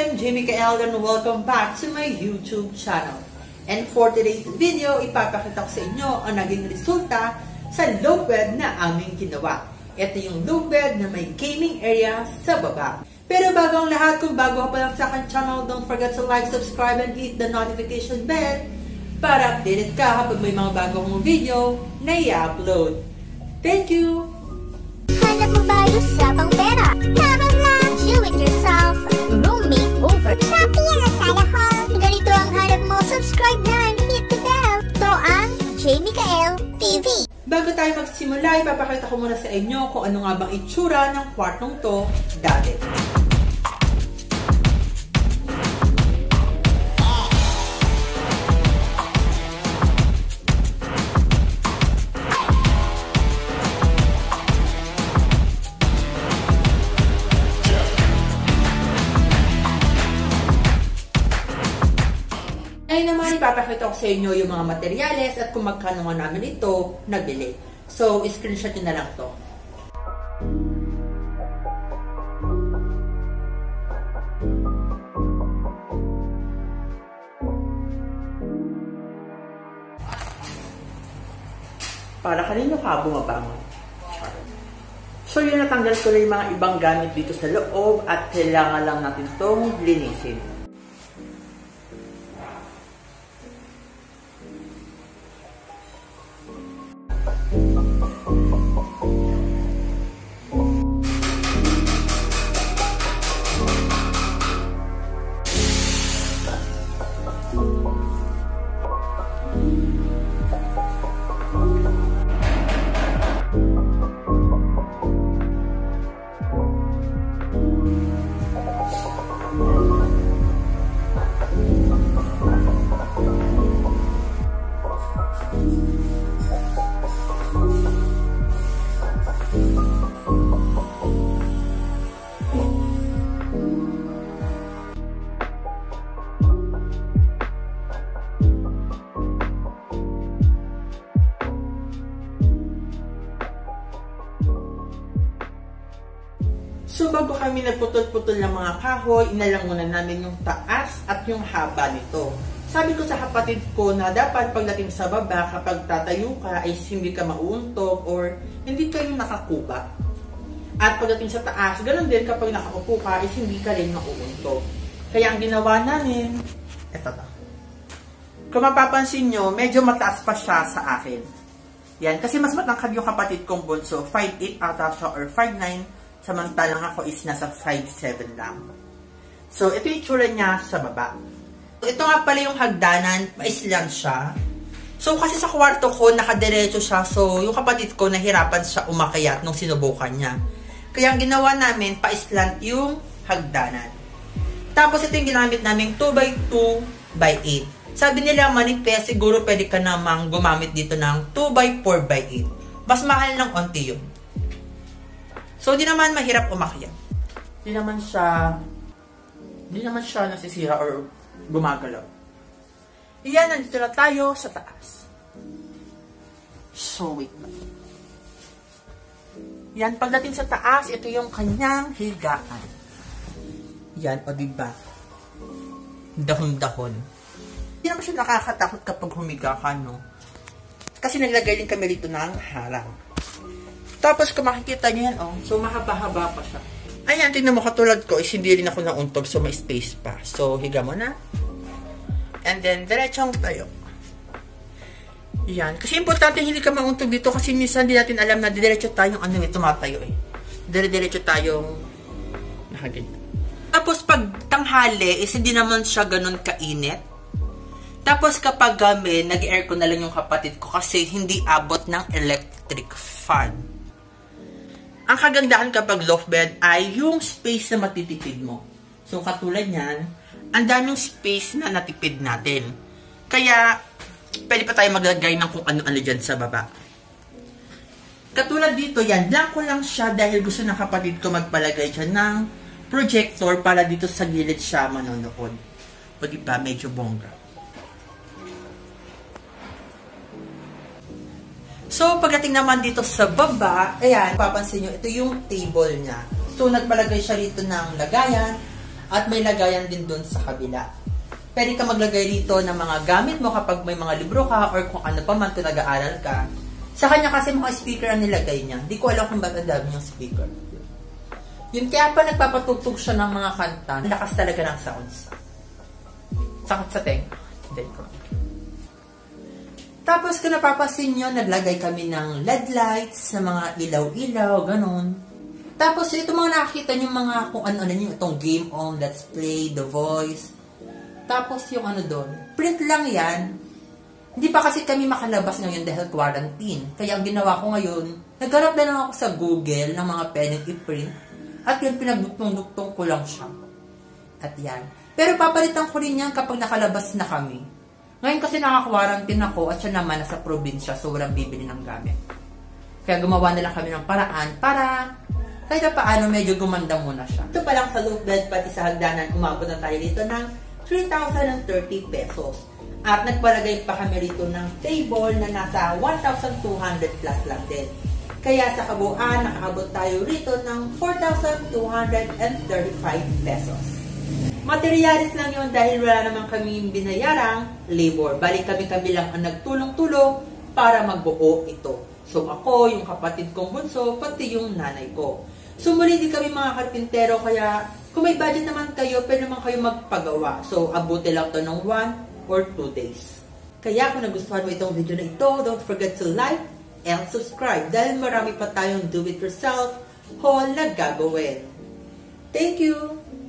I'm Jamie Kael and welcome back to my YouTube channel. And for today's video, ipapakita ko sa inyo ang naging resulta sa low bed na aming ginawa. Ito yung low bed na may gaming area sa baba. Pero bago ang lahat, kung bago ka pa lang sa aking channel, don't forget to like, subscribe, and hit the notification bell para updated ka kapag may mga bagong video na i-upload. Thank you! Hanap mo ba yung usapang pera? Tama lang, do it yourself. Room makeover. Shopping and Lazada haul. Ganito ang hanap mo, subscribe na and hit the bell. Ito ang Jamie Kael TV. Bago tayo magsimula, ipapakita ko muna sa inyo kung ano nga bang itsura ng kwartong to dati. Ngayon naman, ipapakita ko sa inyo yung mga materyales at kung magkano nga namin ito nabili. So, screenshot nyo na lang to. Para kanino ka bumabangon? So, yun, natanggal ko lang yung mga ibang gamit dito sa loob at kailangan lang natin itong linisin. So, bago kami nagputol-putol ng mga kahoy, inalang muna namin yung taas at yung haba nito. Sabi ko sa kapatid ko na dapat pagdating sa baba, kapag tatayo ka, ay hindi ka mauuntog or hindi ka yung nakakuba. At pagdating sa taas, ganoon din kapag nakaupo ka, ay hindi ka rin mauuntog. Kaya ang ginawa namin, eto to. Kung mapapansin nyo, medyo mataas pa siya sa akin. Yan, kasi mas matangkad yung kapatid kong bunso, 5'8 ata siya or 5'9". Samantalang ako is nasa 5'7 lang. So, ito yung itsura niya sa baba. Ito nga pala yung hagdanan, pa-island siya. So, kasi sa kwarto ko, nakadiretso siya. So, yung kapatid ko, nahirapan siya umakyat nung sinubukan niya. Kaya ang ginawa namin, pa-island yung hagdanan. Tapos, ito yung ginamit namin 2x2x8. Sabi nila, manipes, siguro pwede ka namang gumamit dito ng 2x4x8. Mas mahal ng onti yun. So, di naman mahirap umakyat. Di naman siya nasisira or gumagalaw. Iyan, nandito na tayo sa taas. So, wait lang. Yan, pagdating sa taas, ito yung kanyang higaan. Yan, o diba? Dahon-dahon. Hindi naman siya nakakatakot kapag humiga ka, no? Kasi naglagay din kami dito ng harang. Tapos, kung makikita niyo yan, oh, so mahaba-haba pa siya. Ayan, tingnan mo, katulad ko, is hindi rin ako nauntog, so may space pa. So, higa mo na. And then, diretsong tayo. Yan. Kasi importante hindi ka mauntog dito kasi minsan di natin alam na diretso tayong tumatayo eh. Diretso tayong nakaganyan. Tapos, pag tanghali, is hindi naman siya ganun kainit. Tapos, kapag gabi, nag-aircon na lang yung kapatid ko kasi hindi abot ng electric fan. Ang kagandahan kapag loft bed ay yung space na matitipid mo. So, katulad niyan, ang daming space na natipid natin. Kaya, pwede pa tayo maglagay ng kung ano-ano dyan sa baba. Katulad dito, yan, blanco lang siya dahil gusto ng kapatid ko magpalagay dyan ng projector para dito sa gilid siya manonood. O diba, medyo bongga. So, pagdating naman dito sa baba, ayan, papansin nyo, ito yung table niya. So, nagpalagay siya rito ng lagayan At may lagayan din dun sa kabila. Pwede ka maglagay dito ng mga gamit mo kapag may mga libro ka or kung ano pa man kung nag-aaral ka. Sa kanya kasi mga speaker ang nilagay niya. Hindi ko alam kung ba't ang dami niyang speaker. Yun kaya pa nagpapatugtog siya ng mga kanta. Lakas talaga ng sounds. Sakit sa tenga. Hindi ko. Tapos kung napapasin nyo, naglagay kami ng LED lights sa mga ilaw-ilaw, ganun. Tapos ito mga nakakita nyo mga kung ano-ano nyo, itong game on, let's play, The Voice. Tapos yung ano doon, print lang yan. Hindi pa kasi kami makalabas ngayon dahil quarantine. Kaya ang ginawa ko ngayon, naghanap na lang ako sa Google ng mga pwedeng i-print. At yun, pinagduktong-duktong ko lang siya. At yan. Pero papalitan ko rin yan kapag nakalabas na kami. Ngayon kasi nakaka-quarantine ako at siya naman nasa probinsya so walang bibili ng gamit. Kaya gumawa na lang kami ng paraan para kahit na paano medyo gumanda muna siya. Ito pa lang sa loaf bed pati sa hagdanan, umabot na tayo dito ng 3,030 pesos. At nagpalagay pa kami rito ng table na nasa 1,200 plus lang din. Kaya sa kabuuan, nakaabot tayo rito ng 4,235 pesos. Materialis lang yun dahil wala naman kami binayarang labor. Balik kami lang ang nagtulong-tulong para magbuo ito. So ako, yung kapatid kong bunso, pati yung nanay ko. Sumuli din kami mga karpintero, kaya kung may budget naman kayo, pwede naman kayo magpagawa. So, abuti lang to ng 1 or 2 days. Kaya kung nagustuhan mo itong video na ito, don't forget to like and subscribe dahil marami pa tayong do-it-yourself haul na gagawin. Thank you!